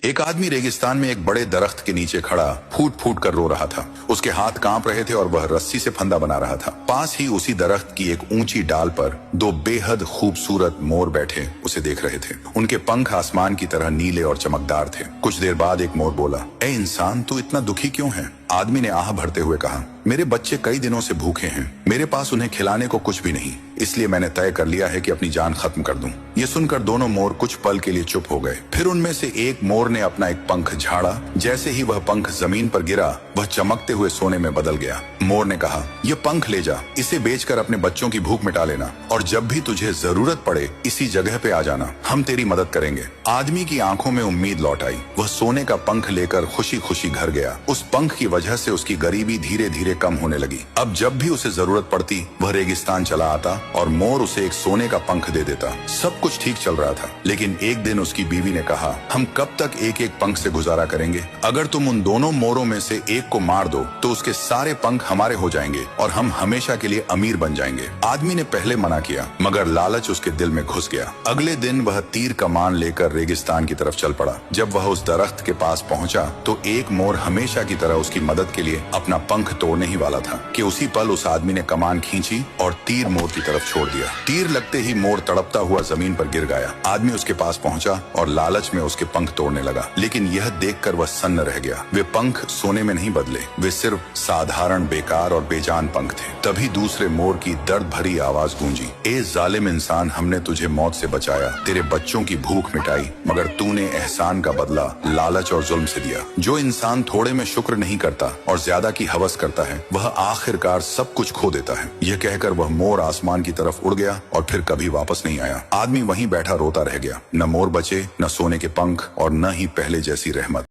एक आदमी रेगिस्तान में एक बड़े दरख्त के नीचे खड़ा फूट फूट कर रो रहा था। उसके हाथ कांप रहे थे और वह रस्सी से फंदा बना रहा था। पास ही उसी दरख्त की एक ऊंची डाल पर दो बेहद खूबसूरत मोर बैठे उसे देख रहे थे। उनके पंख आसमान की तरह नीले और चमकदार थे। कुछ देर बाद एक मोर बोला, ए इंसान, तू इतना दुखी क्यों है? आदमी ने आह भरते हुए कहा, मेरे बच्चे कई दिनों से भूखे हैं, मेरे पास उन्हें खिलाने को कुछ भी नहीं, इसलिए मैंने तय कर लिया है कि अपनी जान खत्म कर दूं। ये सुनकर दोनों मोर कुछ पल के लिए चुप हो गए। फिर उनमें से एक मोर ने अपना एक पंख झाड़ा। जैसे ही वह पंख जमीन पर गिरा, वह चमकते हुए सोने में बदल गया। मोर ने कहा, ये पंख ले जा, इसे बेचकर अपने बच्चों की भूख मिटा लेना, और जब भी तुझे जरूरत पड़े इसी जगह पे आ जाना, हम तेरी मदद करेंगे। आदमी की आंखों में उम्मीद लौट आई। वह सोने का पंख लेकर खुशी खुशी घर गया। उस पंख की वजह से उसकी गरीबी धीरे धीरे कम होने लगी। अब जब भी उसे जरूरत पड़ती, वह रेगिस्तान चला आता और मोर उसे एक सोने का पंख दे देता। सब कुछ ठीक चल रहा था, लेकिन एक दिन उसकी बीवी ने कहा, हम कब तक एक एक पंख से गुजारा करेंगे? अगर तुम उन दोनों मोरों में से एक को मार दो तो उसके सारे पंख हमारे हो जाएंगे और हम हमेशा के लिए अमीर बन जाएंगे। आदमी ने पहले मना किया, मगर लालच उसके दिल में घुस गया। अगले दिन वह तीर कमान लेकर रेगिस्तान की तरफ चल पड़ा। जब वह उस दरख्त के पास पहुंचा तो एक मोर हमेशा की तरह उसकी मदद के लिए अपना पंख तोड़ने ही वाला था कि उसी पल उस आदमी ने कमान खींची और तीर मोर की तरफ छोड़ दिया। तीर लगते ही मोर तड़पता हुआ जमीन पर गिर गया। आदमी उसके पास पहुंचा और लालच में उसके पंख तोड़ने लगा, लेकिन यह देखकर वह सन्न रह गया। वे पंख सोने में नहीं बदले, वे सिर्फ साधारण बेकार और बेजान पंख थे। तभी दूसरे मोर की दर्द भरी आवाज गूंजी, ए जालिम इंसान, हमने तुझे मौत से बचाया, तेरे बच्चों की भूख मिटाई, मगर तूने एहसान का बदला लालच और जुल्म से दिया। जो इंसान थोड़े में शुक्र नहीं करता और ज्यादा की हवस करता है, वह आखिरकार सब कुछ खो देता है। यह कहकर वह मोर आसमान की तरफ उड़ गया और फिर कभी वापस नहीं आया। आदमी वहीं बैठा रोता रह गया। न मोर बचे, न सोने के पंख, और न ही पहले जैसी रहमत।